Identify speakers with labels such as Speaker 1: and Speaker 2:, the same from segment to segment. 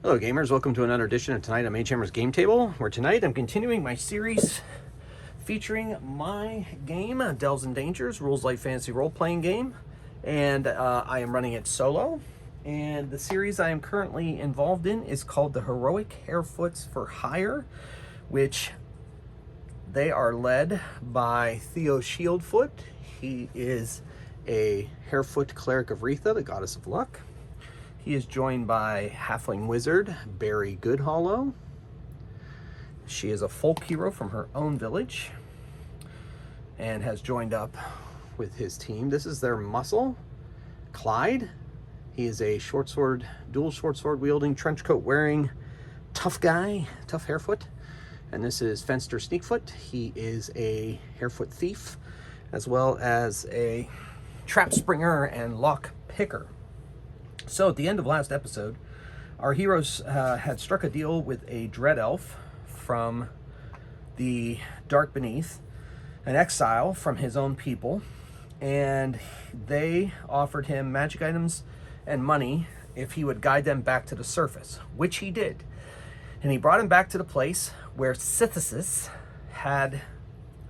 Speaker 1: Hello gamers, welcome to another edition of Tonight on Mage Hammer's Game Table, where tonight I'm continuing my series featuring my game, Delves and Dangers, Rules Light Fantasy Role-Playing Game, and I am running it solo. And the series I am currently involved in is called the Heroic Hairfoots for Hire, which they are led by Theo Shieldfoot. He is a Hairfoot Cleric of Retha, the Goddess of Luck. He is joined by Halfling Wizard Barry Goodhollow. She is a folk hero from her own village and has joined up with his team. This is their muscle, Clyde. He is a dual short sword wielding, trench coat wearing, tough guy, tough Hairfoot. And this is Fenster Sneakfoot. He is a Hairfoot thief, as well as a trap springer and lock picker. So at the end of last episode, our heroes had struck a deal with a dread elf from the Dark Beneath, an exile from his own people, and they offered him magic items and money if he would guide them back to the surface, which he did. And he brought him back to the place where Scythisus had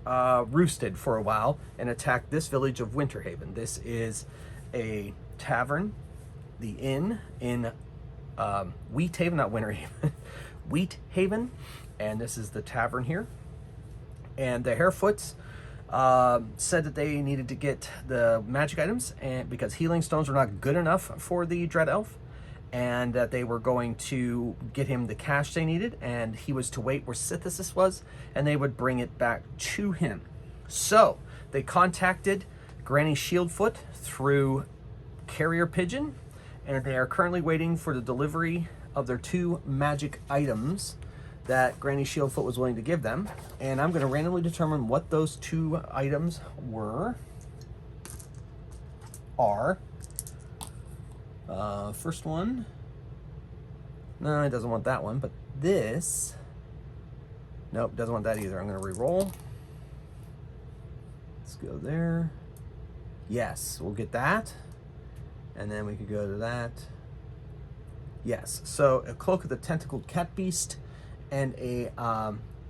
Speaker 1: roosted for a while and attacked this village of Winterhaven. This is a tavern, the inn in Wheathaven, not Winterhaven, Wheathaven, and this is the tavern here. And the Hairfoots said that they needed to get the magic items, and because healing stones were not good enough for the dread elf, and that they were going to get him the cash they needed, and he was to wait where Scythisus was, and they would bring it back to him. So they contacted Granny Shieldfoot through carrier pigeon, and they are currently waiting for the delivery of their 2 magic items that Granny Shieldfoot was willing to give them. And I'm going to randomly determine what those 2 items are. First one, no, it doesn't want that one, but this, nope, doesn't want that either. I'm going to re-roll. Let's go there. Yes, we'll get that. And then we could go to that. Yes, so a Cloak of the Tentacled Cat Beast and a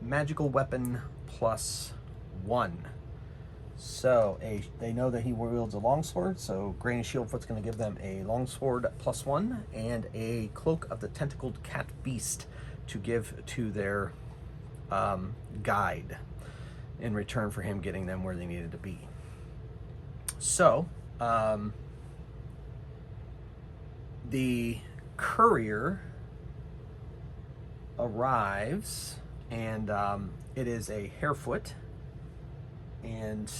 Speaker 1: magical weapon +1. So they know that he wields a longsword, so Granny Shieldfoot's going to give them a longsword +1 and a Cloak of the Tentacled Cat Beast to give to their guide in return for him getting them where they needed to be. So, the courier arrives, and it is a Hairfoot, and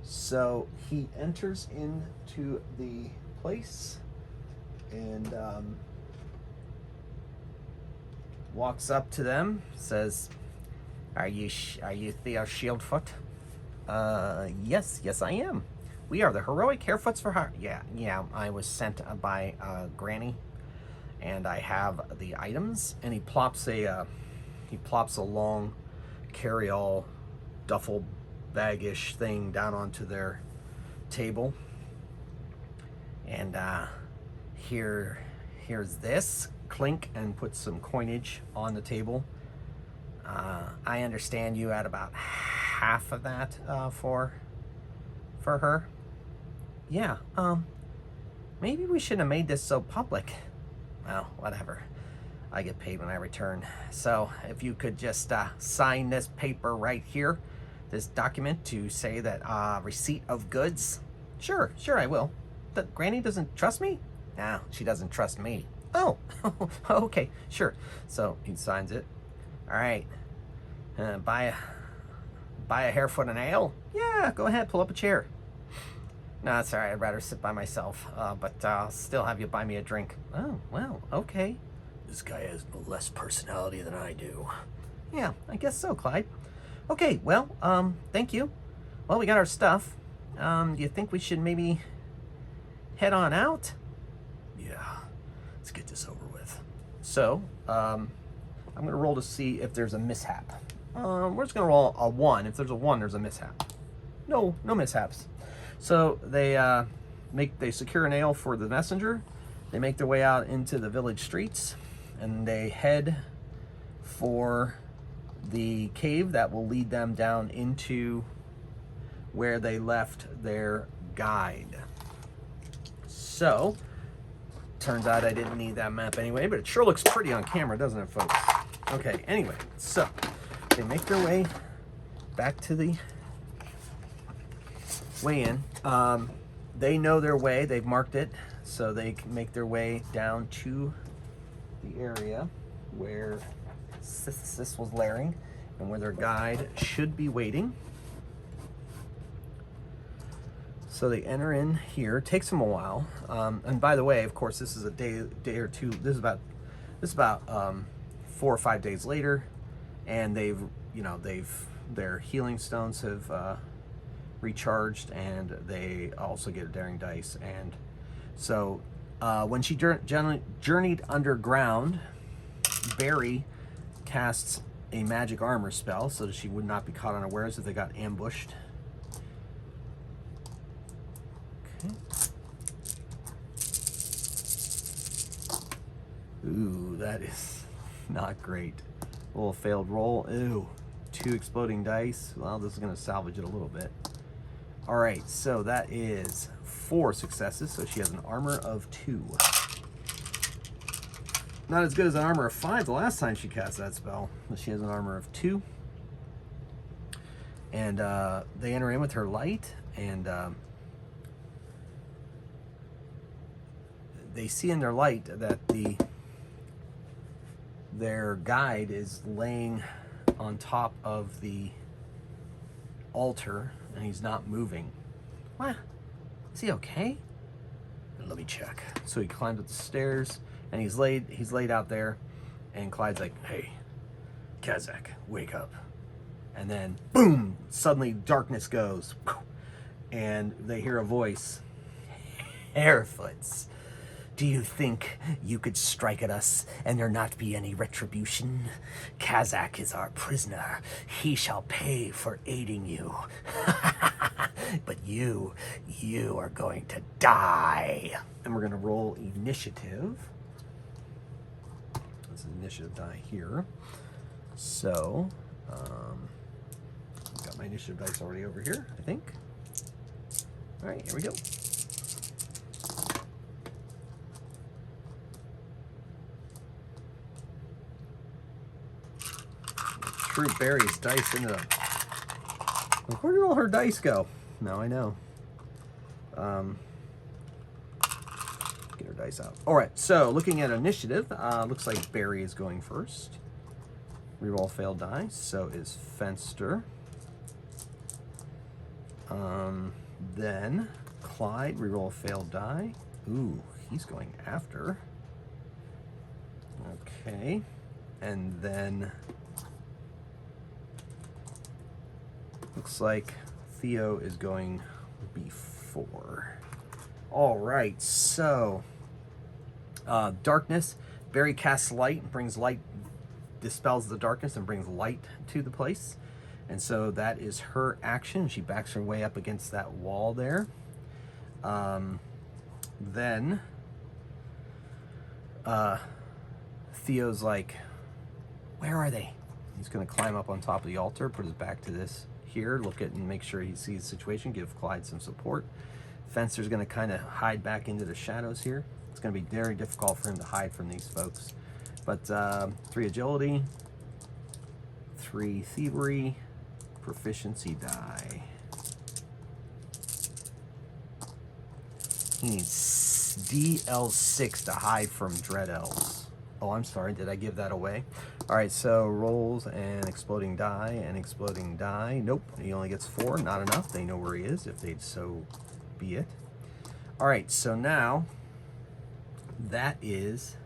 Speaker 1: so he enters into the place and walks up to them, says, Are you Theo Shieldfoot? Yes, I am. We are the Heroic Hairfoots for Hire. Yeah, I was sent by Granny, and I have the items. And he plops a long carry-all duffel bag-ish thing down onto their table. And here's this, clink, and puts some coinage on the table. I understand you had about half of that for her. Yeah, maybe we shouldn't have made this so public. Well, whatever. I get paid when I return. So if you could just sign this paper right here, this document to say that receipt of goods. Sure, I will. But Granny doesn't trust me? No, she doesn't trust me. Oh, okay, sure. So he signs it. All right. Buy a Hairfoot and ale? Yeah, go ahead, pull up a chair. No, it's all right. I'd rather sit by myself, but I'll still have you buy me a drink. Oh, well, okay. This guy has less personality than I do. Yeah, I guess so, Clyde. Okay, well, thank you. Well, we got our stuff. Do you think we should maybe head on out? Yeah, let's get this over with. So, I'm going to roll to see if there's a mishap. We're just going to roll a 1. If there's a 1, there's a mishap. No mishaps. So they secure an ale for the messenger, They make their way out into the village streets, and they head for the cave that will lead them down into where they left their guide. So, turns out I didn't need that map anyway, but it sure looks pretty on camera, doesn't it, folks? Okay, anyway, so they make their way back to the weigh-in. They know their way, they've marked it, so they can make their way down to the area where this was lairing and where their guide should be waiting. So they enter in here. It takes them a while. And by the way, of course, this is a day or two. This is about 4 or 5 days later, and their healing stones have recharged, and they also get a daring dice. And so when she journeyed underground, Barry casts a magic armor spell so that she would not be caught unawares if they got ambushed. Okay. Ooh, that is not great. A little failed roll. Ooh, 2 exploding dice. Well, this is going to salvage it a little bit. All right, so that is 4 successes, so she has an armor of 2. Not as good as an armor of 5 the last time she cast that spell, but she has an armor of 2. And they enter in with her light, and they see in their light that their guide is laying on top of the altar, and he's not moving. What? Is he okay? Let me check. So he climbs up the stairs, and he's laid out there, and Clyde's like, "Hey, Kazakh, wake up." And then, boom, suddenly darkness goes, and they hear a voice. "Hairfoots, do you think you could strike at us and there not be any retribution? Kazakh is our prisoner. He shall pay for aiding you. But you are going to die." And we're going to roll initiative. This is initiative die here. So, got my initiative dice already over here, I think. All right, here we go. Threw Barry's dice into them. Where did all her dice go? Now I know. Get her dice out. All right, so looking at initiative, looks like Barry is going first. Reroll failed die, so is Fenster. Then Clyde, reroll failed die. Ooh, he's going after. Okay, and then looks like Theo is going before. All right, so darkness. Barry casts light, brings light, dispels the darkness and brings light to the place. And so that is her action. She backs her way up against that wall there. Then Theo's like, "Where are they?" He's going to climb up on top of the altar, put his back to this here, look at and make sure he sees the situation, give Clyde some support. Fencer's going to kind of hide back into the shadows here. It's going to be very difficult for him to hide from these folks. But 3 agility, 3 thievery, proficiency die. He needs DL6 to hide from Dread Elves. Oh, I'm sorry, did I give that away? All right, so rolls and exploding die and exploding die. Nope, he only gets 4, not enough. They know where he is if they'd so be it. All right, so now that is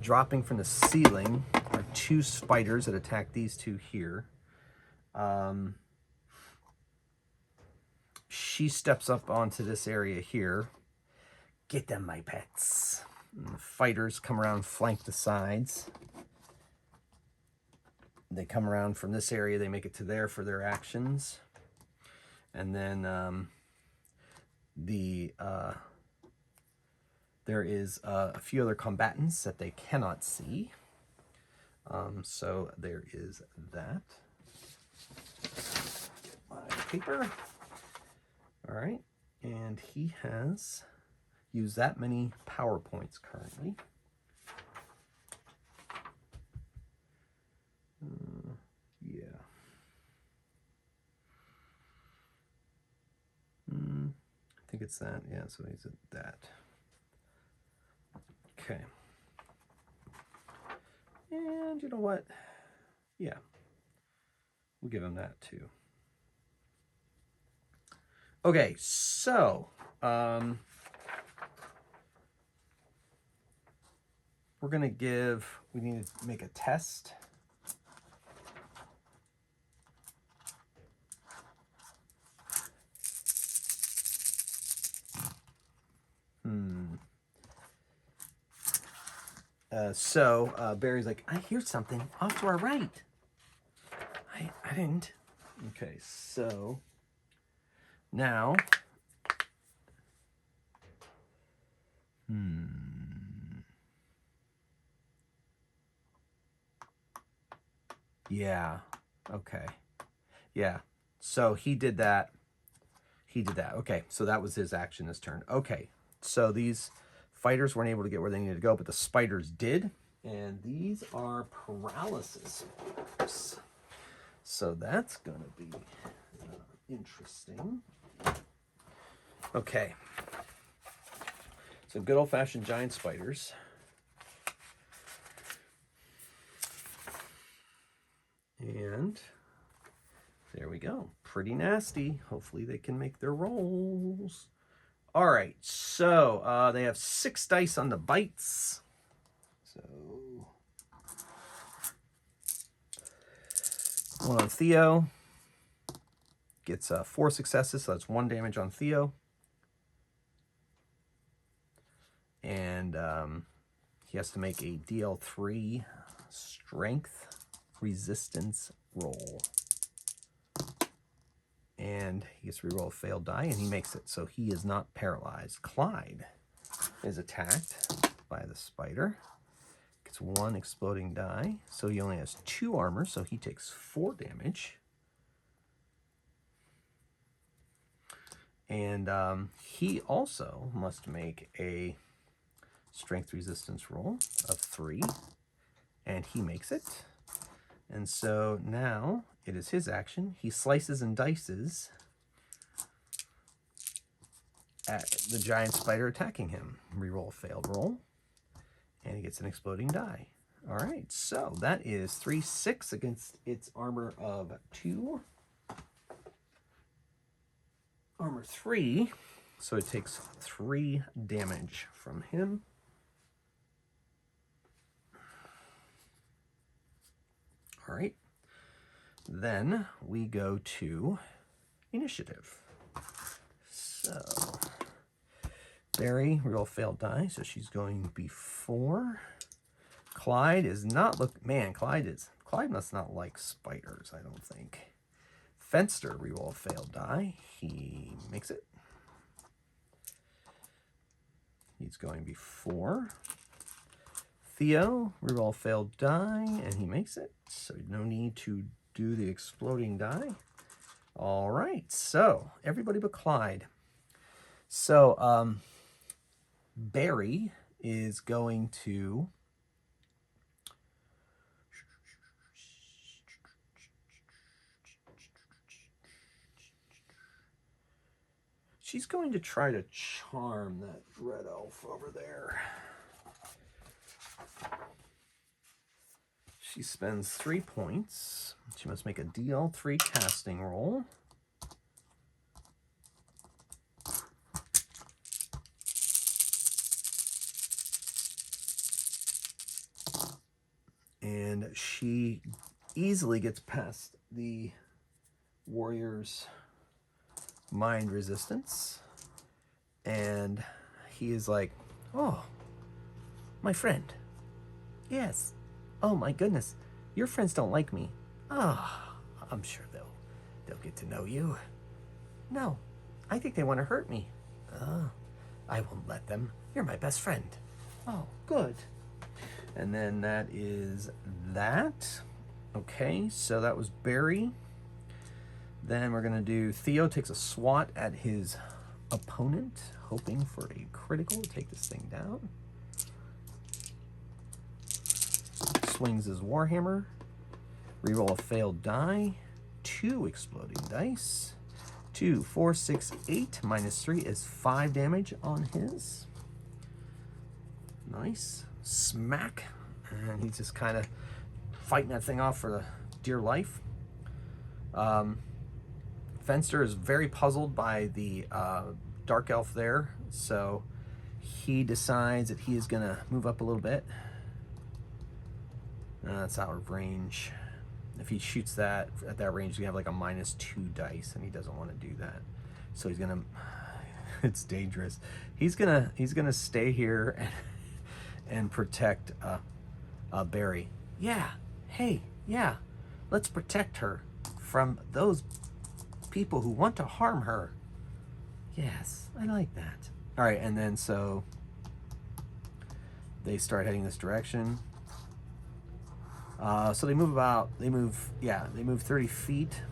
Speaker 1: dropping from the ceiling are 2 spiders that attack these 2 here. She steps up onto this area here. "Get them, my pets." And the fighters come around, flank the sides. They come around from this area, they make it to there for their actions. And then there is a few other combatants that they cannot see. So there is that. My paper. All right, and he has used that many power points currently. Yeah. I think it's that. Yeah, so he's at that. Okay. And you know what? Yeah. We'll give him that too. Okay, so we're gonna we need to make a test. Barry's like, I hear something off to our right. I didn't. Okay, so now, yeah, okay, yeah. So he did that. He did that. Okay, so that was his action this turn. Okay, so these fighters weren't able to get where they needed to go, but the spiders did. And these are paralysis spiders. So that's going to be interesting. Okay. So good old-fashioned giant spiders. And there we go. Pretty nasty. Hopefully they can make their rolls. All right. So they have 6 dice on the bites. So 1 on Theo. Gets 4 successes, so that's 1 damage on Theo. And he has to make a DL3 strength resistance roll. And he gets to reroll a failed die, and he makes it, so he is not paralyzed. Clyde is attacked by the spider. Gets 1 exploding die, so he only has 2 armor, so he takes 4 damage. And he also must make a strength resistance roll of 3, and he makes it. And so now it is his action. He slices and dices at the giant spider attacking him. Reroll a failed roll, and he gets an exploding die. All right, so that is 3/6 against its armor of 2. Armor 3, so it takes 3 damage from him. All right, then we go to initiative. So Barry, reroll failed die, so she's going before. Clyde is not Clyde must not like spiders, I don't think. Fenster, reroll a failed die. He makes it. He's going before. Theo, reroll a failed die, and he makes it. So no need to do the exploding die. All right, so everybody but Clyde. So Barry is going to she's going to try to charm that red elf over there. She spends 3 points. She must make a DL3 casting roll. And she easily gets past the warrior's mind resistance. And he is like, oh, my friend. Yes. Oh my goodness. Your friends don't like me. Ah, oh, I'm sure they'll get to know you. No, I think they want to hurt me. I won't let them. You're my best friend. Oh, good. And then that is that. Okay, so that was Barry. Then we're gonna do Theo takes a swat at his opponent, hoping for a critical to take this thing down. Swings his Warhammer. Reroll a failed die. 2 exploding dice. 2, 4, 6, 8. -3 is 5 damage on his. Nice. Smack. And he's just kind of fighting that thing off for the dear life. Fenster is very puzzled by the Dark Elf there, so he decides that he is going to move up a little bit. That's out of range. If he shoots that at that range, we have like a -2 dice, and he doesn't want to do that. So he's gonna. It's dangerous. He's gonna stay here and protect Barry. Yeah. Hey. Yeah. Let's protect her from those people who want to harm her. Yes, I like that. All right, and then so they start heading this direction. So they move 30 feet,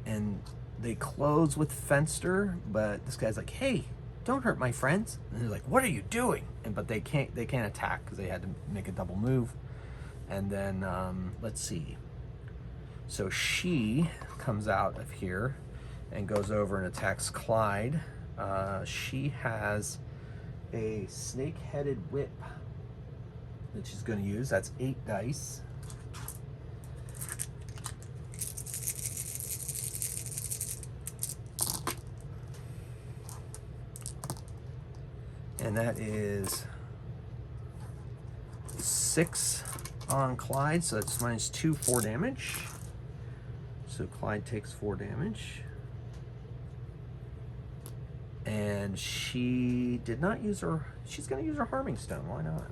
Speaker 1: and they close with Fenster, but this guy's like, hey, don't hurt my friends. And they're like, what are you doing? But they can't attack because they had to make a double move. And then let's see. So she comes out of here and goes over and attacks Clyde. She has a snake-headed whip that she's going to use. That's 8 dice. And that is 6 on Clyde, so that's -2, 4 damage. So Clyde takes 4 damage. And she did not use her, she's going to use her Harming Stone, why not?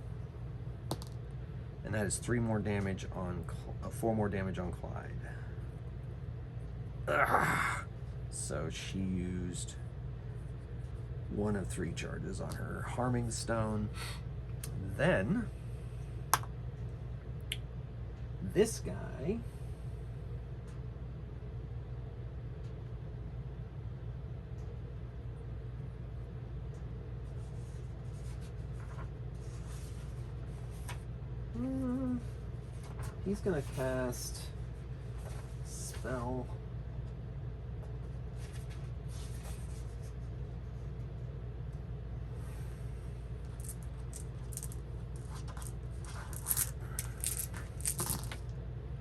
Speaker 1: And that is 3 more damage on, 4 more damage on Clyde. Ugh. So she used 1 of 3 charges on her Harming Stone. Then this guy he's gonna cast spell.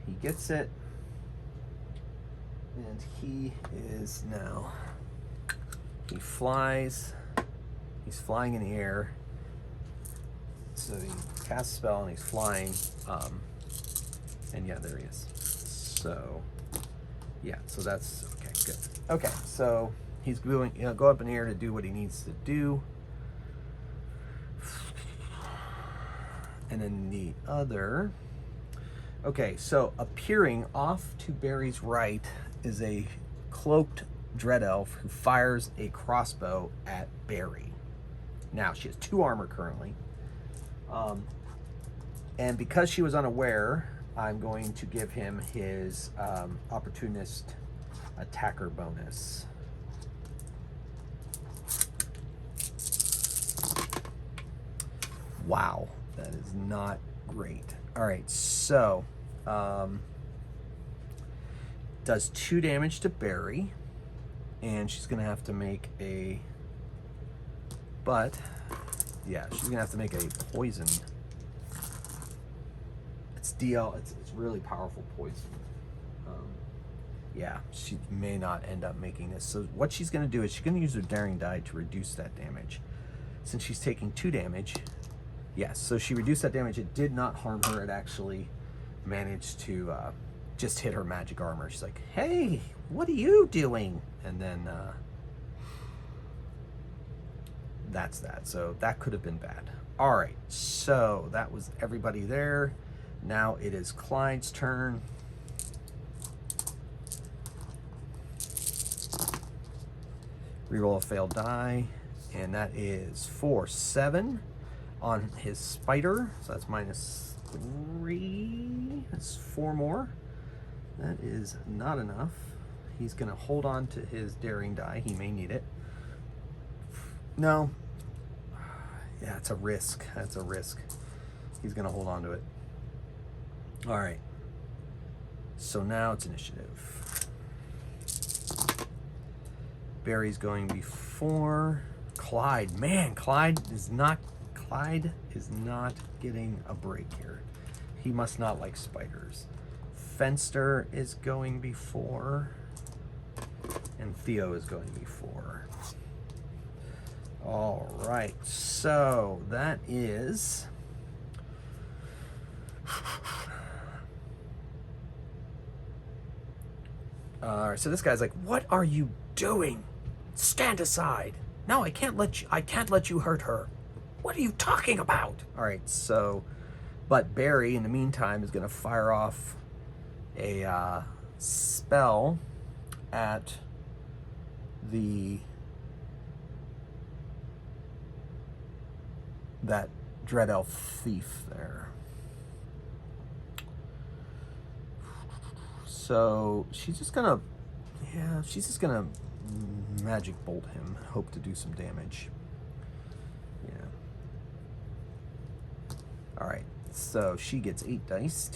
Speaker 1: He gets it, and he is now, he flies, he's flying in the air. So he casts a spell and he's flying, and yeah, there he is. So yeah, so that's okay, good. Okay, so he's going, go up in the air to do what he needs to do. And then the other, okay, so appearing off to Barry's right is a cloaked dread elf who fires a crossbow at Barry. Now she has 2 armor currently. And because she was unaware, I'm going to give him his opportunist attacker bonus. Wow, that is not great. All right, so does 2 damage to Barry, and she's gonna have to make a, but yeah, she's gonna have to make a poison. It's DL. It's really powerful poison. Yeah, she may not end up making this. So what she's gonna do is she's gonna use her daring die to reduce that damage. Since she's taking 2 damage, yes. So she reduced that damage. It did not harm her. It actually managed to just hit her magic armor. She's like, "Hey, what are you doing?" And then. That's that. So that could have been bad. All right, so that was everybody there. Now it is Clyde's turn. Reroll a failed die, and that is 4, 7 on his spider. So that's -3. That's 4 more. That is not enough. He's going to hold on to his daring die. He may need it. No. Yeah, it's a risk. That's a risk. He's going to hold on to it. All right. So now it's initiative. Barry's going before Clyde. Man, Clyde is not getting a break here. He must not like spiders. Fenster is going before, and Theo is going before. All right, so that is all right. So this guy's like, "What are you doing? Stand aside! No, I can't let you hurt her. What are you talking about?" All right, so, but Barry, in the meantime, is going to fire off a spell at that Dread Elf thief there. So she's just gonna magic bolt him, hope to do some damage. Yeah. All right, so she gets 8 dice.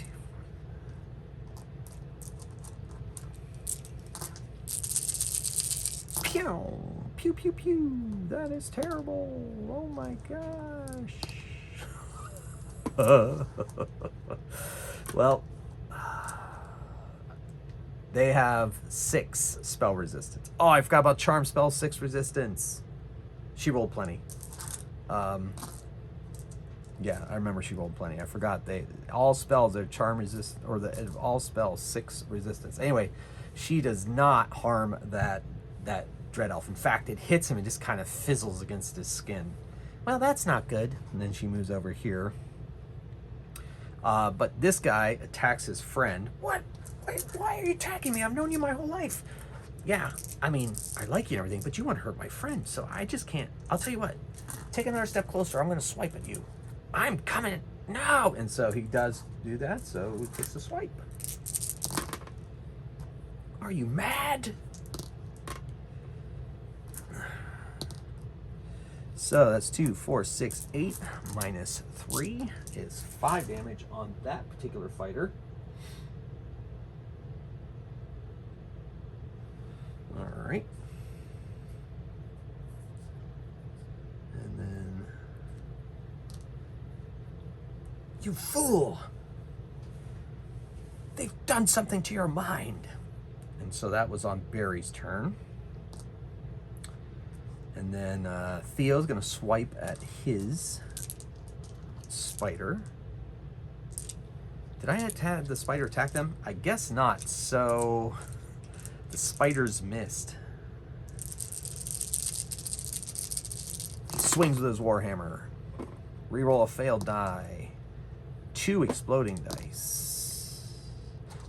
Speaker 1: Pew, pew, pew, pew. That is terrible. Oh my gosh. Well, they have 6 spell resistance. Oh, I forgot about charm spell 6 resistance. She rolled plenty. Yeah, I remember she rolled plenty. I forgot all spells are charm resist, or all spells 6 resistance. Anyway, she does not harm that Dread Elf. In fact, it hits him and just kind of fizzles against his skin. Well, that's not good. And then she moves over here. But this guy attacks his friend. What? Wait, why are you attacking me? I've known you my whole life. Yeah, I mean, I like you and everything, but you want to hurt my friend, so I just can't. I'll tell you what. Take another step closer. I'm going to swipe at you. I'm coming. No! And so he does do that, so he takes a swipe. Are you mad? So that's 2, 4, 6, 8 minus 3 is 5 damage on that particular fighter. All right. And then, you fool! They've done something to your mind. And so that was on Barry's turn. And then Theo's going to swipe at his spider. Did I have the spider attack them? I guess not. So the spider's missed. He swings with his warhammer. Reroll a failed die. 2 exploding dice.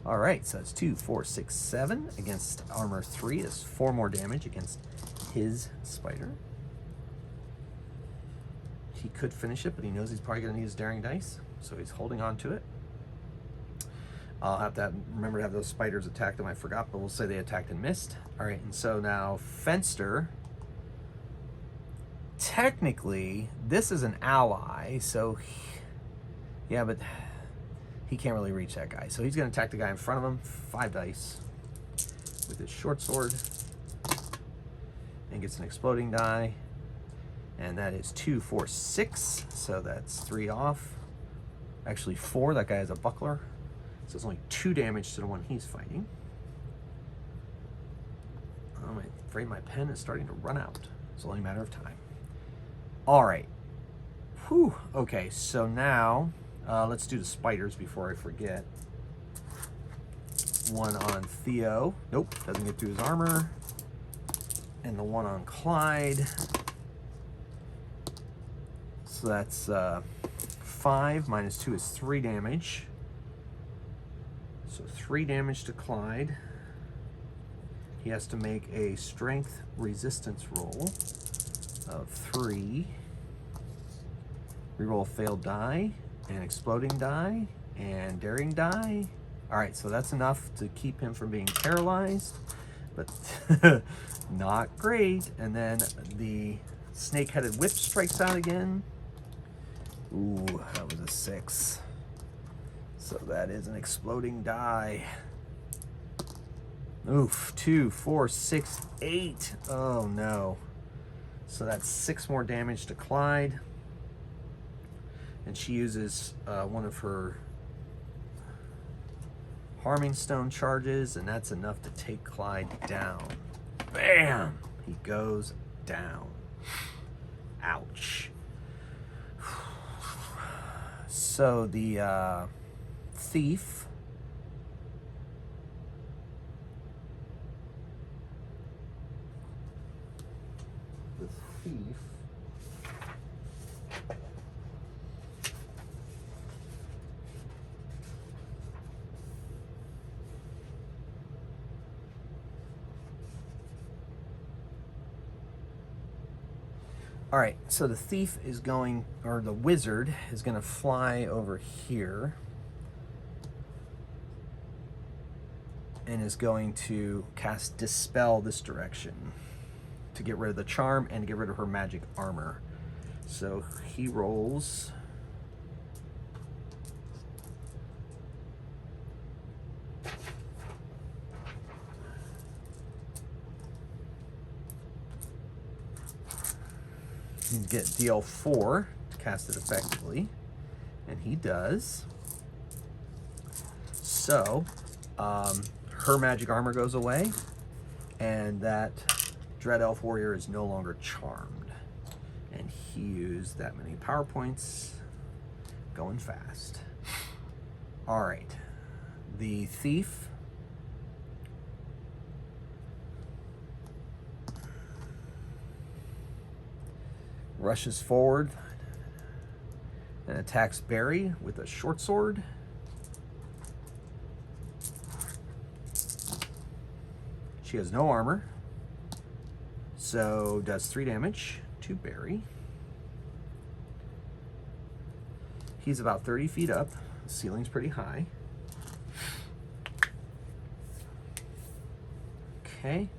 Speaker 1: All right, so it's 2, 4, 6, 7 against armor 3. That's 4 more damage against his spider. He could finish it, but he knows he's probably going to need his daring dice, so he's holding on to it. I'll have to remember to have those spiders attack them. I forgot, but we'll say they attacked and missed. All right, and so now Fenster. Technically, this is an ally, so yeah, but he can't really reach that guy. So he's going to attack the guy in front of him. 5 dice with his short sword. And gets an exploding die. And that is 2, 4, 6. So that's 3 off. Actually 4. That guy has a buckler. So it's only 2 damage to the one he's fighting. I'm afraid my pen is starting to run out. It's only a matter of time. All right. Whew. Okay, so now let's do the spiders before I forget. 1 on Theo. Nope, doesn't get through his armor. And the 1 on Clyde. So that's 5 minus 2 is 3 damage. So 3 damage to Clyde. he has to make a strength resistance roll of 3. Reroll a failed die, an exploding die, and daring die. All right, so that's enough to keep him from being paralyzed, but not great. And then the snake-headed whip strikes out again. Ooh, that was a 6. So that is an exploding die. Oof, 2, 4, 6, 8. Oh no. So that's 6 more damage to Clyde. And she uses one of her harming stone charges, and that's enough to take Clyde down. Bam! He goes down. Ouch. So the thief all right, so the thief is going, or the wizard is going to fly over here and is going to cast Dispel this direction to get rid of the charm and to get rid of her magic armor. So he rolls get deal 4 to cast it effectively, and he does. So her magic armor goes away, and that Dread Elf Warrior is no longer charmed. And he used that many power points. Going fast. All right, the thief rushes forward and attacks Barry with a short sword. She has no armor, so does 3 damage to Barry. He's about 30 feet up. The ceiling's pretty high. Okay.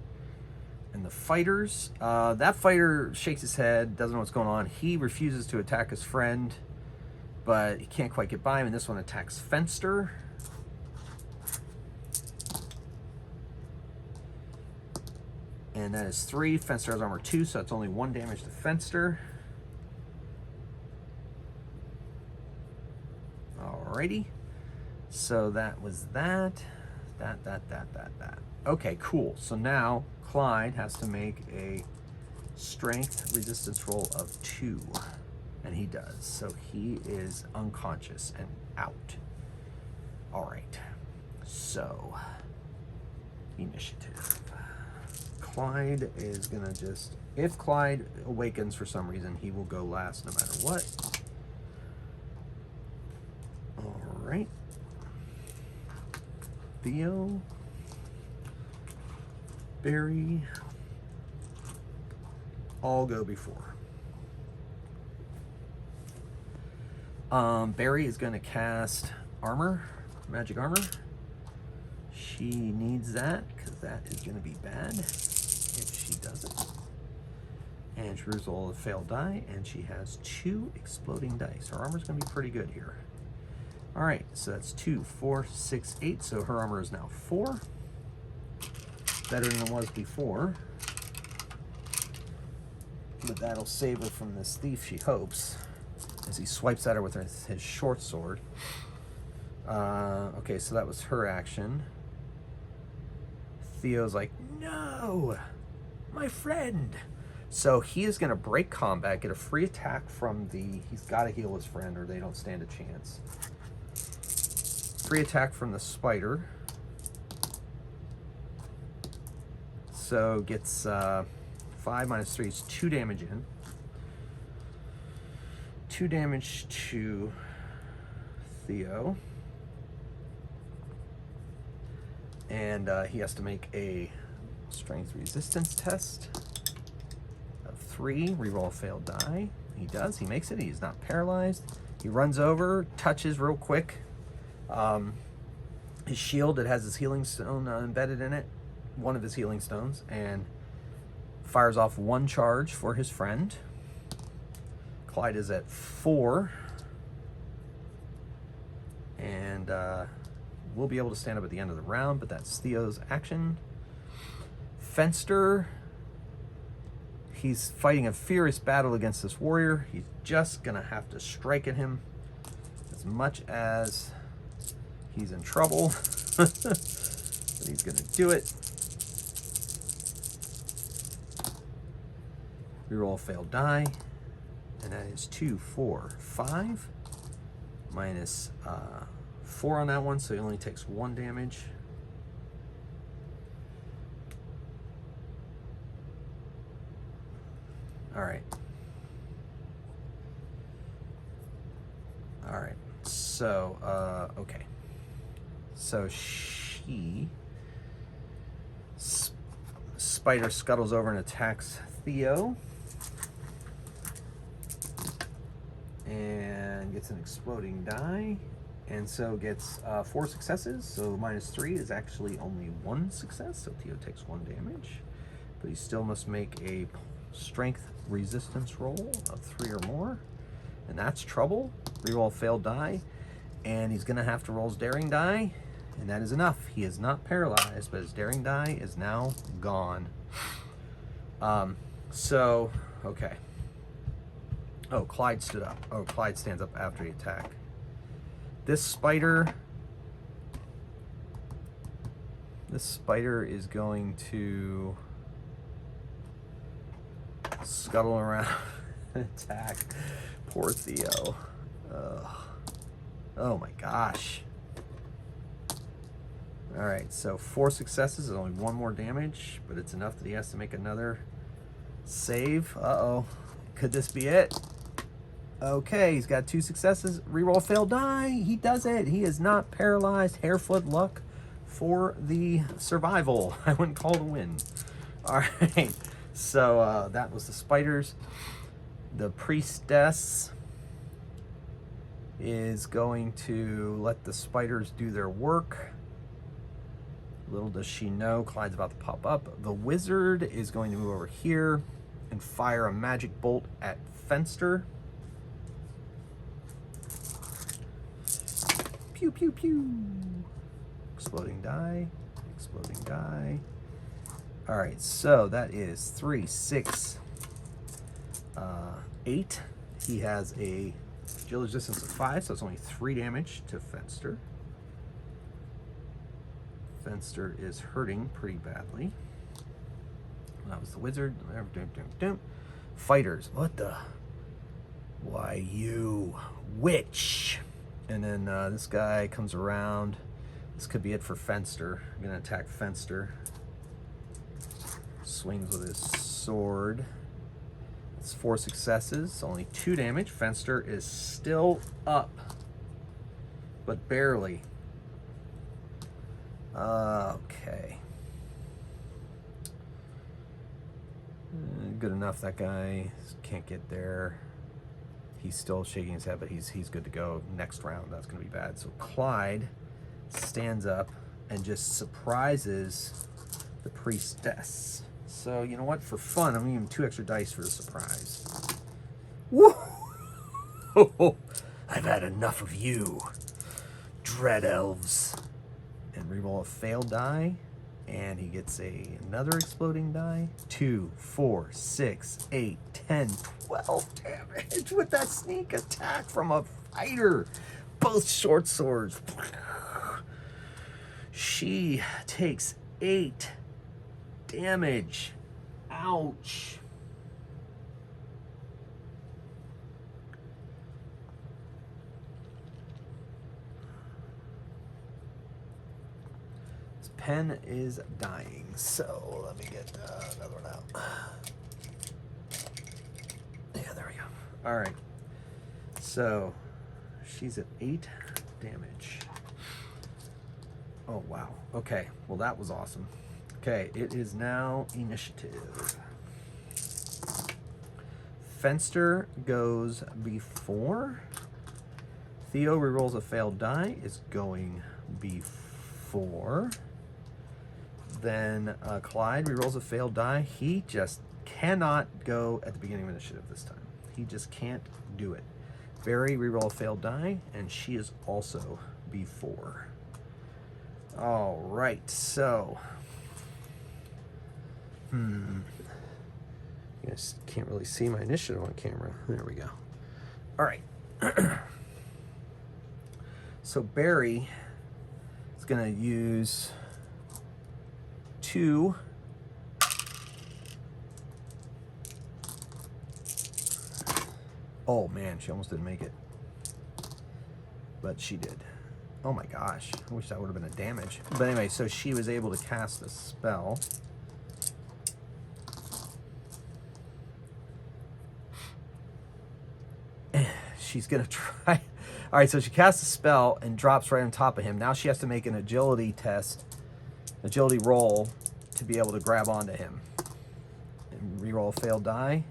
Speaker 1: And the fighters, that fighter shakes his head, doesn't know what's going on. He refuses to attack his friend, but he can't quite get by him, and this one attacks Fenster. And that is 3. Fenster has armor 2, so it's only 1 damage to Fenster. Alrighty. So that was that. That. Okay, cool. So now Clyde has to make a strength resistance roll of 2. And he does. So he is unconscious and out. Alright. So, initiative. Clyde is gonna just, if Clyde awakens for some reason, he will go last no matter what. Alright. Theo, Barry, all go before. Barry is going to cast armor, magic armor. She needs that because that is going to be bad if she doesn't. And she rolls a failed die, and she has 2 exploding dice. Her armor is going to be pretty good here. All right, so that's 2, 4, 6, 8. So her armor is now 4. Better than it was before. But that'll save her from this thief, she hopes, as he swipes at her with his short sword. Okay, so that was her action. Theo's like, no, my friend. So he is going to break combat, get a free attack from the, he's got to heal his friend or they don't stand a chance. Free attack from the spider. So gets 5 minus 3 is 2 damage in. 2 damage to Theo. And he has to make a Strength resistance test of 3. Reroll a failed die. He does. He makes it. He's not paralyzed. He runs over, touches real quick. His shield, it has his healing stone embedded in it, one of his healing stones, and fires off 1 charge for his friend. Clyde is at 4. And we'll be able to stand up at the end of the round, but that's Theo's action. Fenster, he's fighting a furious battle against this warrior. He's just gonna have to strike at him as much as he's in trouble. But he's gonna do it. Reroll a failed die, and that is 2, 4, 5. Minus 4 on that one, so he only takes 1 damage. All right. All right. So, okay. So Spider scuttles over and attacks Theo. And gets an exploding die. And so gets 4 successes. So -3 is actually only 1 success. So Theo takes 1 damage. But he still must make a strength resistance roll of 3 or more. And that's trouble. Reroll failed die. And he's going to have to roll his daring die. And that is enough. He is not paralyzed, but his daring die is now gone. So, okay. Oh, Clyde stood up. Oh, Clyde stands up after the attack. This spider is going to scuttle around and attack poor Theo. Oh my gosh. All right, so 4 successes, only 1 more damage, but it's enough that he has to make another save. Uh-oh, could this be it? Okay, he's got 2 successes. Reroll failed die. He does it. He is not paralyzed. Hairfoot luck for the survival. I wouldn't call it a win. All right, so that was the spiders. The priestess is going to let the spiders do their work. Little does she know, Clyde's about to pop up. The wizard is going to move over here and fire a magic bolt at Fenster. Pew, pew, pew. Exploding die, exploding die. All right, so that is 3, 6, 8. He has a agility resistance of 5, so it's only 3 damage to Fenster. Fenster is hurting pretty badly. That was the wizard. Fighters, what the? Why, you witch. And then this guy comes around. This could be it for Fenster. I'm gonna attack Fenster. Swings with his sword. It's 4 successes, only 2 damage. Fenster is still up, but barely. Okay. Good enough. That guy can't get there. He's still shaking his head, but he's good to go. Next round, that's going to be bad. So Clyde stands up and just surprises the priestess. So you know what? For fun, I'm going to give him 2 extra dice for the surprise. Woo! I've had enough of you, dread elves. And reroll a failed die, and he gets another exploding die. 2, 4, 6, 8, 10, 12 damage with that sneak attack from a fighter. Both short swords. She takes 8 damage. Ouch. Pen is dying, so let me get another one out. Yeah, there we go. All right, so she's at 8 damage. Oh wow. Okay, well that was awesome. Okay, it is now initiative. Fenster goes before. Theo rerolls a failed die, is going before. Then Clyde rerolls a failed die. He just cannot go at the beginning of initiative this time. He just can't do it. Barry reroll a failed die, and she is also before. All right, so you guys can't really see my initiative on camera. There we go. All right. So Barry is going to use 2. Oh man, she almost didn't make it. But she did. Oh my gosh, I wish that would have been a damage. But anyway, so she was able to cast a spell. She's gonna try. All right, so she casts a spell and drops right on top of him. Now she has to make an agility test, agility roll, to be able to grab onto him. And reroll a failed die.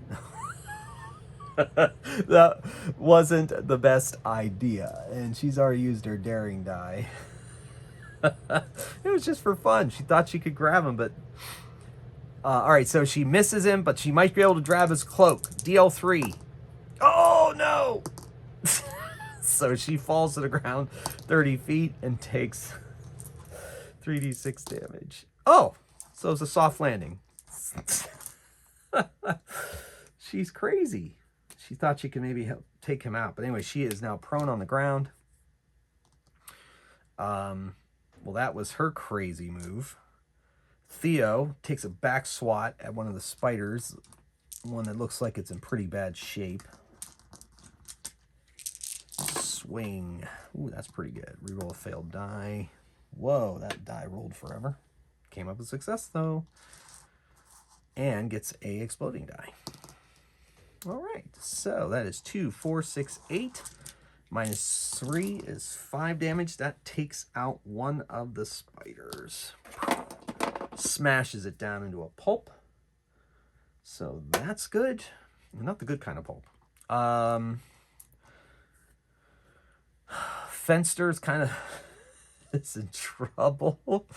Speaker 1: That wasn't the best idea, and she's already used her daring die. It was just for fun. She thought she could grab him, but all right, so she misses him, but she might be able to grab his cloak. DL3. Oh no. So she falls to the ground 30 feet and takes 3d6 damage. Oh, so it's a soft landing. She's crazy. She thought she could maybe help take him out. But anyway, she is now prone on the ground. Well, that was her crazy move. Theo takes a back swat at one of the spiders. One that looks like it's in pretty bad shape. Swing. Ooh, that's pretty good. Reroll a failed die. Whoa, that die rolled forever. Came up with success, though. And gets a exploding die. All right, so that is 2, 4, 6, 8. Minus 3 is 5 damage. That takes out one of the spiders. Smashes it down into a pulp. So that's good. Not the good kind of pulp. Fenster's kind of is in trouble.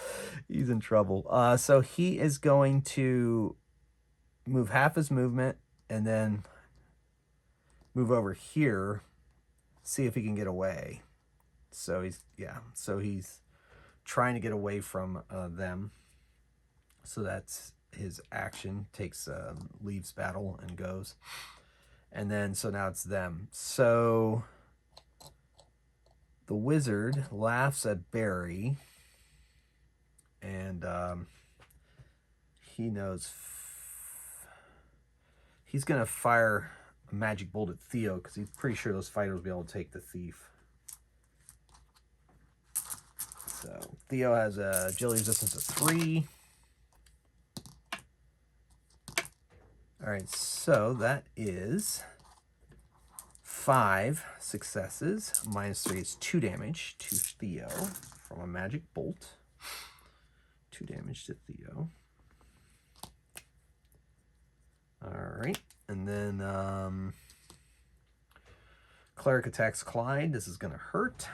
Speaker 1: He's in trouble. So he is going to move half his movement and then move over here, see if he can get away. So he's trying to get away from them. So that's his action. Takes leaves battle and goes. And then so now it's them. So the wizard laughs at Barry, and he knows he's gonna fire a magic bolt at Theo because he's pretty sure those fighters will be able to take the thief. So Theo has a agility resistance of 3. All right, so that is 5 successes. Minus 3 is 2 damage to Theo from a magic bolt. 2 damage to Theo. All right, and then Cleric attacks Clyde. This is going to hurt.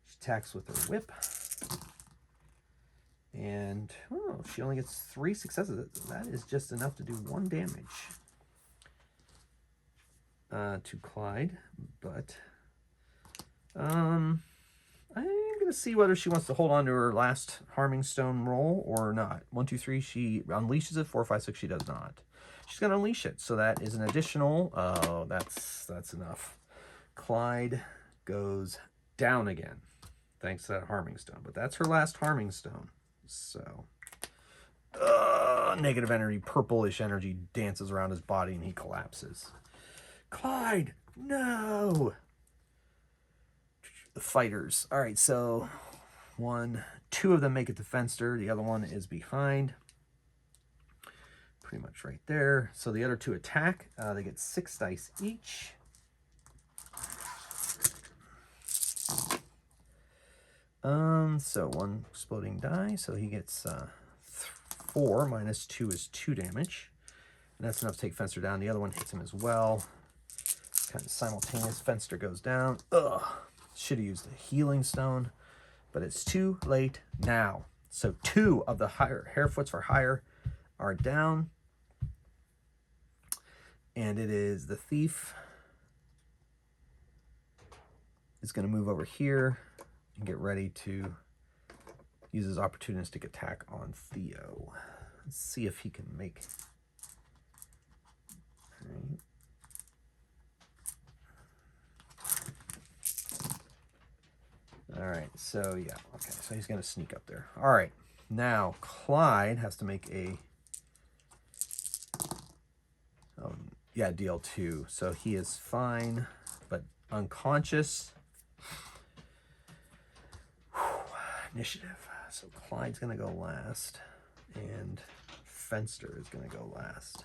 Speaker 1: She attacks with her whip. And, oh, she only gets 3 successes. That is just enough to do 1 damage to Clyde. But I'm going to see whether she wants to hold on to her last Harming Stone roll or not. 1, 2, 3, she unleashes it. 4, 5, 6, she does not. She's going to unleash it. So that is an additional, oh, that's enough. Clyde goes down again, thanks to that Harming Stone. But that's her last Harming Stone. So, negative energy, purplish energy dances around his body and he collapses. Clyde, no! The fighters. All right, so 2 of them make it to Fenster. The other one is behind. Pretty much right there. So the other 2 attack. They get 6 dice each. So 1 exploding die, so he gets 4 minus 2 is 2 damage. And that's enough to take Fenster down. The other one hits him as well. Kind of simultaneous. Fenster goes down. Ugh. Should have used a healing stone, but it's too late now. So 2 of the Hairfoots for hire are down. And it is the thief is going to move over here and get ready to use his opportunistic attack on Theo. Let's see if he can make... All right, so yeah, okay, so he's going to sneak up there. All right, now Clyde has to make a... yeah, deal 2. So he is fine, but unconscious. Initiative. So Clyde's going to go last, and Fenster is going to go last.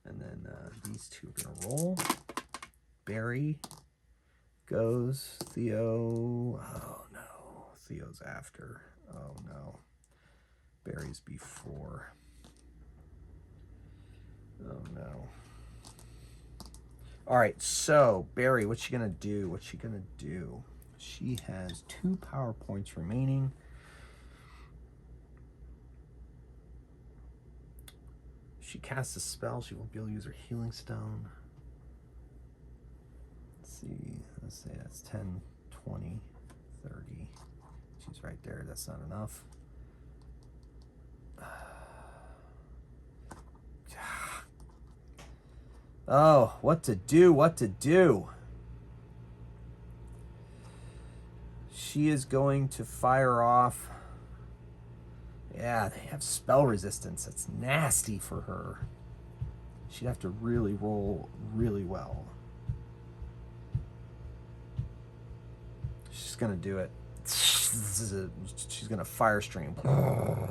Speaker 1: And then these 2 are going to roll. Barry goes. Theo. Oh, no. Theo's after. Oh, no. Barry's before. Oh, no. All right, so Barry, what's she going to do? What's she going to do? She has 2 power points remaining. She casts a spell. She won't be able to use her healing stone. Let's see. Let's say that's 10, 20, 30. She's right there. That's not enough. Oh, what to do, what to do. She is going to fire off. Yeah, they have spell resistance. That's nasty for her. She'd have to really roll really well. She's going to do it. She's going to fire stream.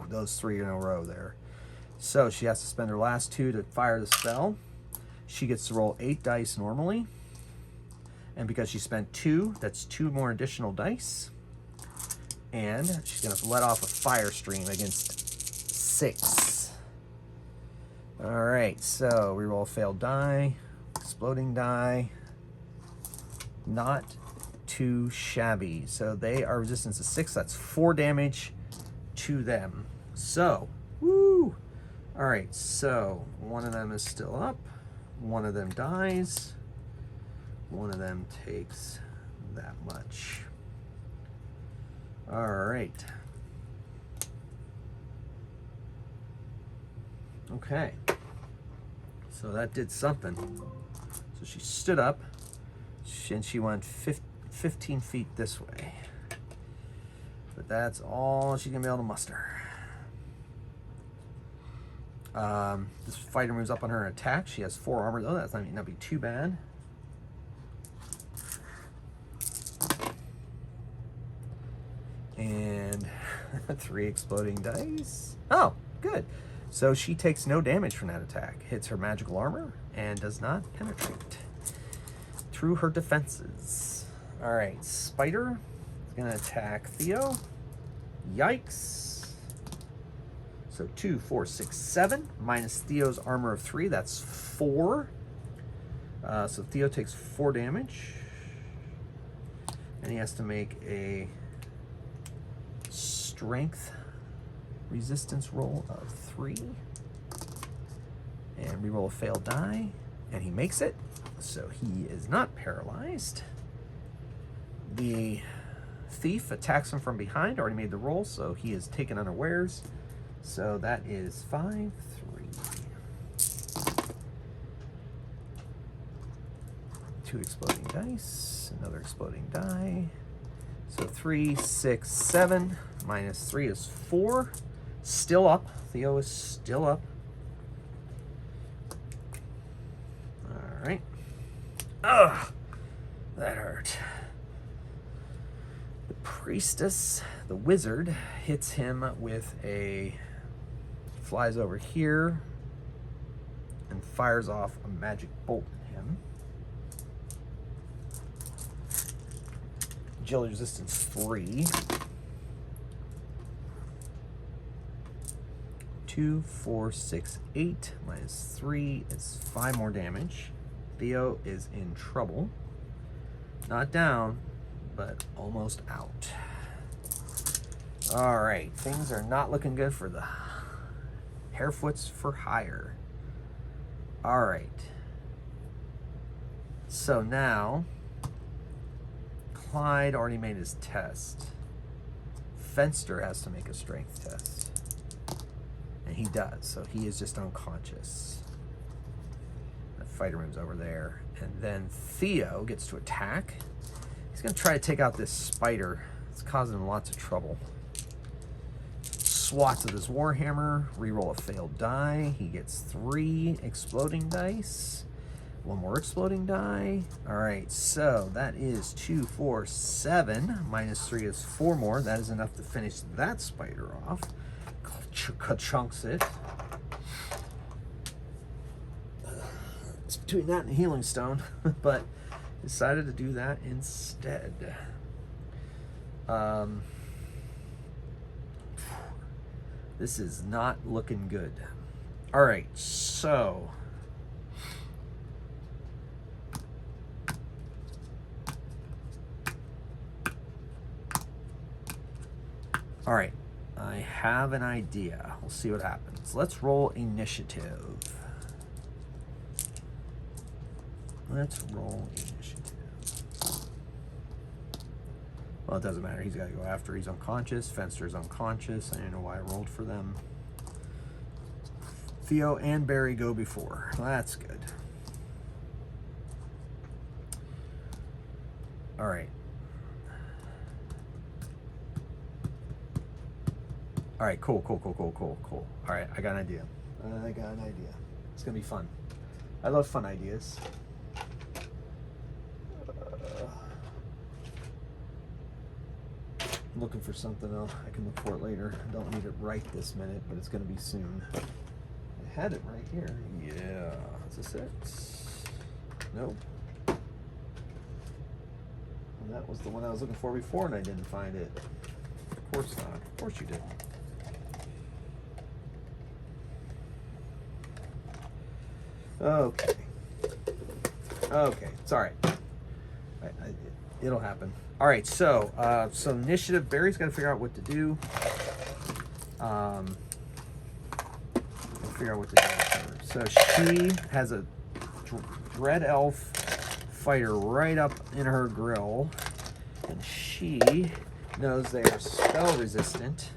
Speaker 1: Those 3 in a row there. So she has to spend her last 2 to fire the spell. She gets to roll 8 dice normally. And because she spent 2, that's 2 more additional dice. And she's going to let off a fire stream against 6. All right, so we roll a failed die, exploding die. Not too shabby. So they are resistance to 6. That's 4 damage to them. So, woo! All right, so one of them is still up. One of them dies. One of them takes that much. All right. Okay. So that did something. So she stood up, and she went 15 feet this way. But that's all she's going to be able to muster. This fighter moves up on her and attacks. She has 4 armor, though. That's not be too bad. And 3 exploding dice. Oh, good. So she takes no damage from that attack. Hits her magical armor and does not penetrate through her defenses. All right, Spider is going to attack Theo. Yikes. So 2, 4, 6, 7 minus Theo's armor of 3. That's 4. So Theo takes 4 damage. And he has to make a strength resistance roll of 3. And we roll a failed die. And he makes it. So he is not paralyzed. The thief attacks him from behind. Already made the roll, so he is taken unawares. So that is 5, 3. 2 exploding dice. Another exploding die. So 3, 6, 7. Minus 3 is 4. Still up. Theo is still up. All right. Ugh, that hurt. The priestess, the wizard, hits him with a... flies over here and fires off a magic bolt at him. Agility resistance 3. 2, 4, 6, 8 minus 3 is 5 more damage. Theo is in trouble. Not down, but almost out. All right, things are not looking good for the Hairfoots for hire. All right. So now, Clyde already made his test. Fenster has to make a strength test. And he does, so he is just unconscious. The fighter moves over there. And then Theo gets to attack. He's gonna try to take out this spider. It's causing him lots of trouble. Swats with his Warhammer, reroll a failed die. He gets 3 exploding dice. 1 more exploding die. All right, so that is 2, 4, 7. Minus 3 is 4 more. That is enough to finish that spider off. Chunks it. It's between that and the healing stone, but decided to do that instead. This is not looking good. All right, so all right, I have an idea. We'll see what happens. Let's roll initiative. Let's roll initiative. Well, it doesn't matter. He's got to go after. He's unconscious. Fenster's unconscious. I don't know why I rolled for them. Theo and Barry go before. Well, that's good. All right. All right, cool. All right, I got an idea. It's going to be fun. I love fun ideas. Looking for something else. I can look for it later. I don't need it right this minute, but it's going to be soon. I had it right here. Yeah. Is this it? Nope. And that was the one I was looking for before, and I didn't find it. Of course not. Of course you didn't. Okay. It's all right. It'll happen. All right, so initiative. Barry's got to figure out what to do. Figure out what to do. So she has a Dread Elf fighter right up in her grill, and she knows they are spell resistant.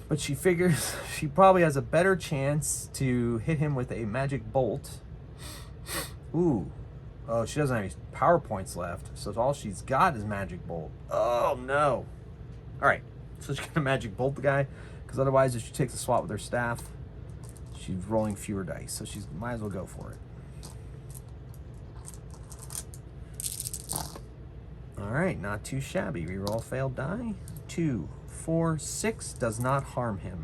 Speaker 1: But she figures she probably has a better chance to hit him with a magic bolt. Ooh. Oh, she doesn't have any power points left, so all she's got is magic bolt. Oh, no. All right, so she's going to magic bolt the guy, because otherwise if she takes a swat with her staff, she's rolling fewer dice, so she might as well go for it. All right, not too shabby. Reroll failed die. 2, 4, 6 does not harm him.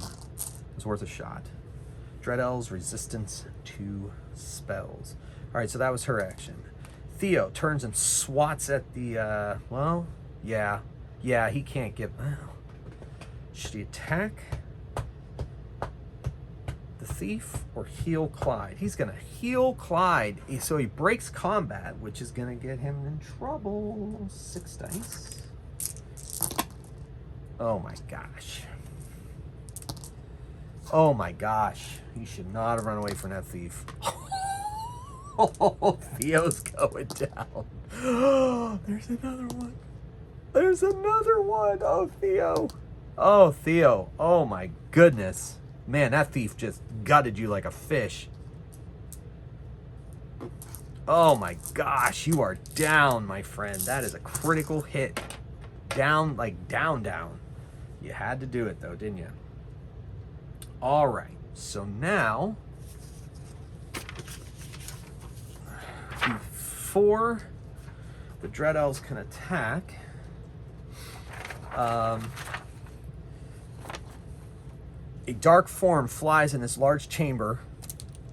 Speaker 1: It's worth a shot. Dread Elves resistance to spells. All right, so that was her action. Theo turns and swats at the, well, yeah, he can't get, well, should he attack the thief or heal Clyde? He's going to heal Clyde, so he breaks combat, which is going to get him in trouble. 6 dice. Oh my gosh. Oh my gosh. He should not have run away from that thief. Oh, Theo's going down. There's another one. There's another one. Oh, Theo. Oh, Theo. Oh, my goodness. Man, that thief just gutted you like a fish. Oh, my gosh. You are down, my friend. That is a critical hit. Down, like down. You had to do it, though, didn't you? All right. So now, before the Dread Elves can attack, a dark form flies in this large chamber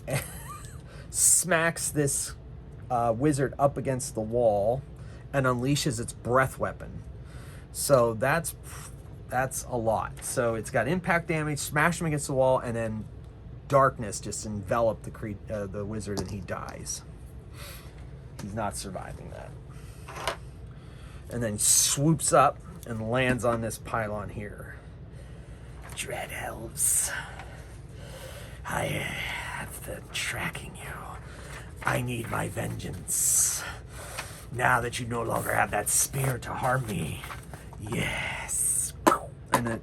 Speaker 1: and smacks this wizard up against the wall and unleashes its breath weapon. So that's That's a lot. So it's got impact damage, smash him against the wall, and then darkness just envelop the wizard, and he dies. He's not surviving that. And then swoops up and lands on this pylon here. Dread elves, I have been tracking you. I need my vengeance. Now that you no longer have that spear to harm me. Yes. And then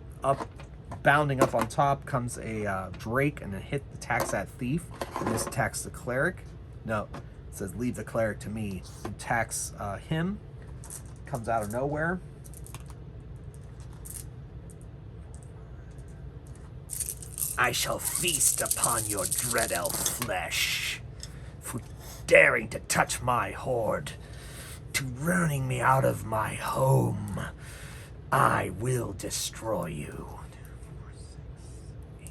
Speaker 1: bounding up on top comes a drake, and it attacks that thief. And this attacks the cleric. No, it says leave the cleric to me. Attacks him. Comes out of nowhere. I shall feast upon your dread elf flesh for daring to touch my hoard, to running me out of my home. I will destroy you. 2, 4, 6, 8.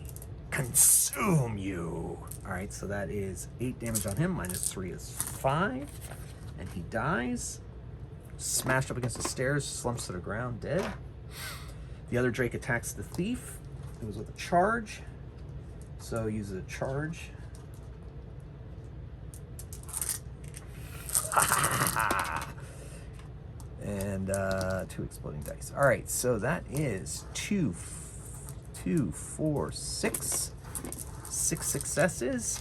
Speaker 1: Consume you. All right, so that is 8 damage on him. -3 is 5. And he dies. Smashed up against the stairs, slumps to the ground, dead. The other drake attacks the thief. It was with a charge. So uses a charge. And 2 exploding dice. All right, so that is 2, 4, 6. 6 successes.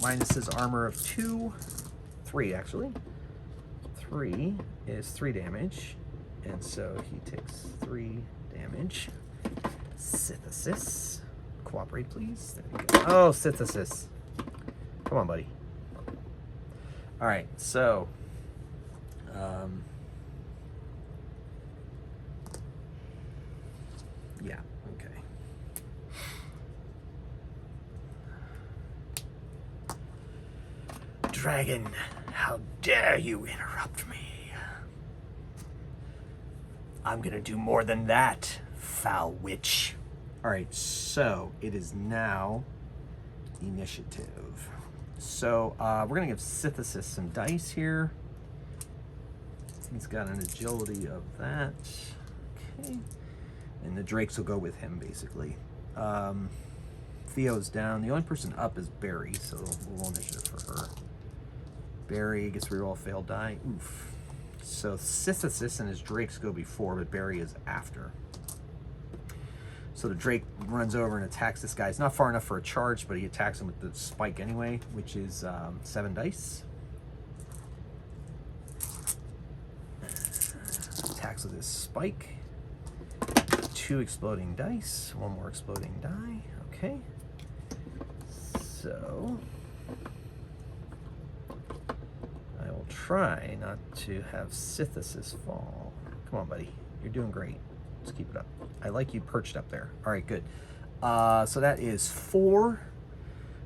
Speaker 1: Minus his armor of 2. 3, actually. 3 is 3 damage. And so he takes 3 damage. Synthesis. Cooperate, please. There we go. Oh, synthesis. Come on, buddy. All right, so yeah, okay. Dragon, how dare you interrupt me? I'm gonna do more than that, foul witch. All right, so it is now initiative. So we're gonna give Synthesis some dice here. He's got an agility of that. Okay. And the drakes will go with him, basically. Theo's down. The only person up is Barry, so we'll initiative for her. Barry gets reroll a failed die. Oof. So Synthesis and his drakes go before, but Barry is after. So the drake runs over and attacks this guy. It's not far enough for a charge, but he attacks him with the spike anyway, which is 7 dice. Attacks with his spike. 2 exploding dice. 1 more exploding die. Okay. So I will try not to have Synthesis fall. Come on, buddy. You're doing great. Let's keep it up. I like you perched up there. All right, good. So that is 4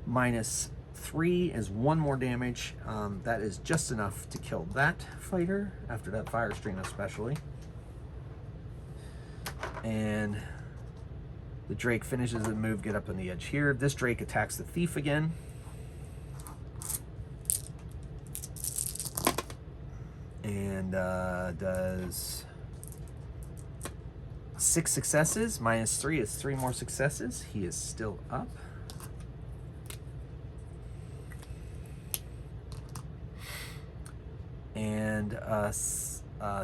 Speaker 1: minus 3 is 1 more damage. That is just enough to kill that fighter after that fire string especially. And the drake finishes the move, get up on the edge here. This drake attacks the thief again. And does 6 successes. Minus 3 is 3 more successes. He is still up. And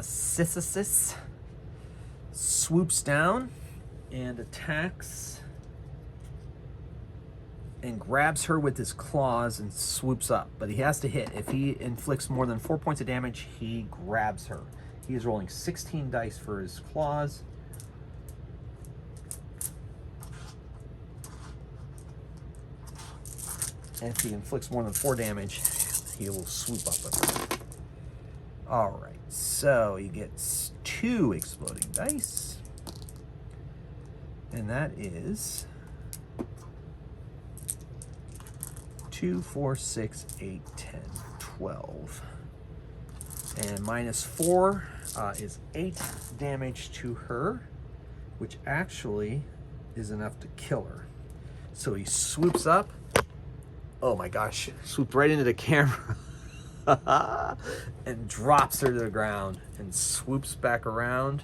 Speaker 1: Synthesis swoops down and attacks and grabs her with his claws and swoops up. But he has to hit. If he inflicts more than 4 points of damage, he grabs her. He is rolling 16 dice for his claws. And if he inflicts more than 4 damage, he will swoop up with her. All right, so he gets 2 exploding dice. And that is 2, 4, 6, 8, 10, 12. And minus 4 is 8 damage to her, which actually is enough to kill her. So he swoops up. Oh my gosh, swooped right into the camera. And drops her to the ground and swoops back around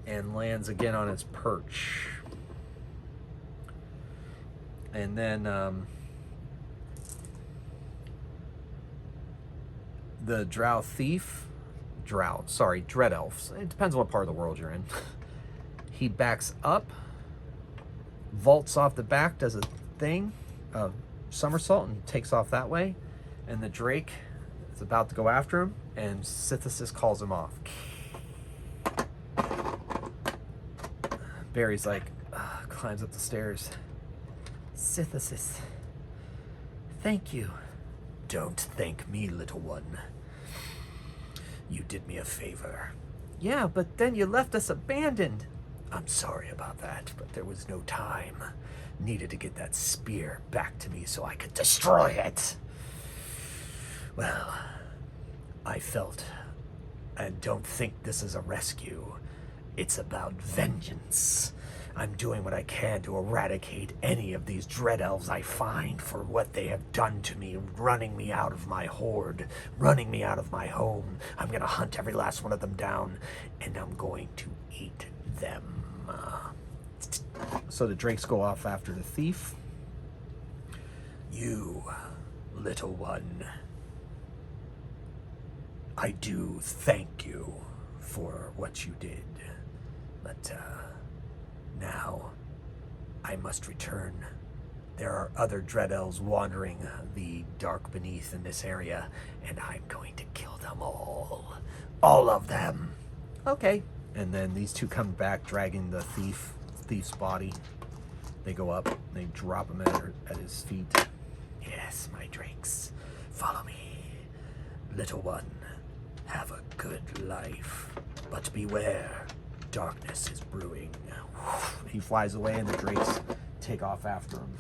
Speaker 1: and lands again on its perch. And then the Dread Elves. It depends on what part of the world you're in. He backs up, vaults off the back, does a thing, a somersault, and takes off that way. And the Drake is about to go after him, and Synthesis calls him off. Barry's like, climbs up the stairs. Synthesis, thank you. Don't thank me, little one. You did me a favor. Yeah, but then you left us abandoned. I'm sorry about that, but there was no time. Needed to get that spear back to me so I could destroy it. Well, I felt, and don't think this is a rescue. It's about vengeance. I'm doing what I can to eradicate any of these Dread Elves I find for what they have done to me, running me out of my horde, running me out of my home. I'm gonna hunt every last one of them down, and I'm going to eat them. So the Drakes go off after the thief. You, little one, I do thank you for what you did, but now I must return. There are other Dread Elves wandering the dark beneath in this area, and I'm going to kill them all. All of them. Okay. And then these two come back dragging the thief's body. They go up, they drop him at his feet. Yes, my Drakes, follow me. Little one, have a good life, but beware, darkness is brewing. He flies away and the Drakes take off after him,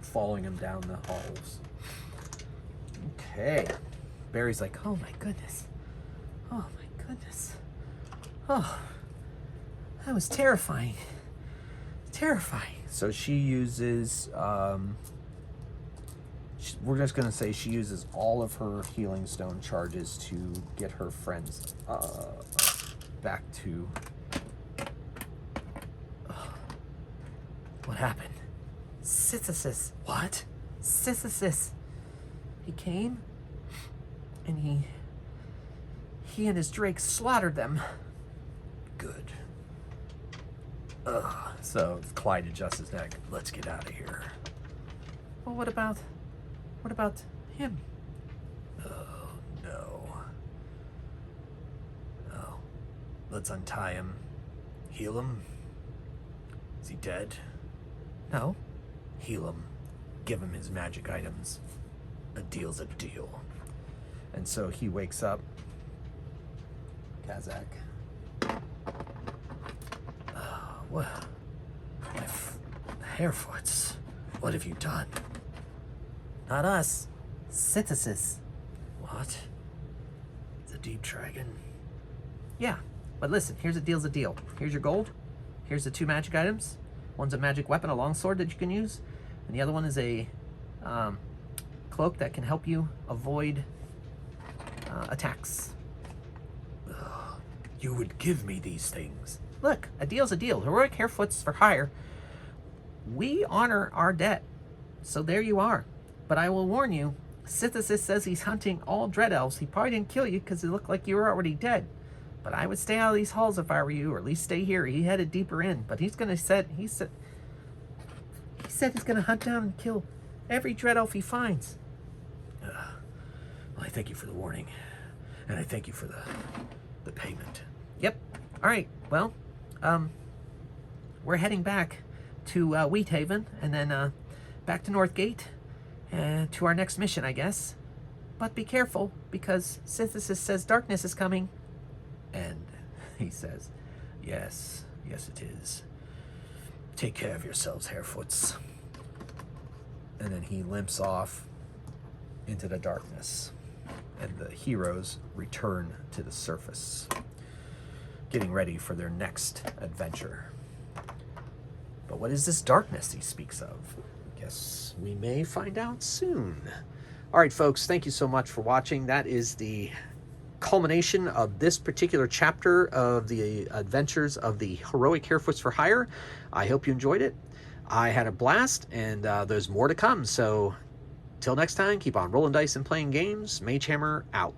Speaker 1: following him down the halls. Okay. Barry's like, oh my goodness. Oh my goodness. Oh, that was terrifying. Terrifying. So she uses, we're just going to say she uses all of her healing stone charges to get her friends back to... What happened? Synthesis. What? Synthesis. He came, and he and his Drake slaughtered them. Good. So Clyde adjusts his neck. Let's get out of here. Well, what about him? Oh, no. Oh, let's untie him. Heal him? Is he dead? No. Heal him. Give him his magic items. A deal's a deal. And so he wakes up. Kazakh. What? My Hairfoots. What have you done? Not us. Synthesis. What? The Deep Dragon? Yeah, but listen, here's a deal's a deal. Here's your gold. Here's the 2 magic items. One's a magic weapon, a longsword that you can use. And the other one is a cloak that can help you avoid attacks. Ugh, you would give me these things. Look, a deal's a deal. Heroic Hairfoots for hire. We honor our debt. So there you are. But I will warn you, Synthesis says he's hunting all Dread Elves. He probably didn't kill you because it looked like you were already dead. But I would stay out of these halls if I were you, or at least stay here. He headed deeper in, but he's gonna he said he's gonna hunt down and kill every Dread Elf he finds. Well, I thank you for the warning, and I thank you for the payment. Yep. All right. Well, we're heading back to Wheathaven, and then back to Northgate, to our next mission, I guess. But be careful, because Synthesis says darkness is coming. And he says, yes, it is. Take care of yourselves, Hairfoots. And then he limps off into the darkness. And the heroes return to the surface, getting ready for their next adventure. But what is this darkness he speaks of? Guess we may find out soon. All right, folks, thank you so much for watching. That is the culmination of this particular chapter of the adventures of the Heroic Hairfoots for Hire. I hope you enjoyed it. I had a blast, and there's more to come. So till next time, keep on rolling dice and playing games. Mage Hammer out.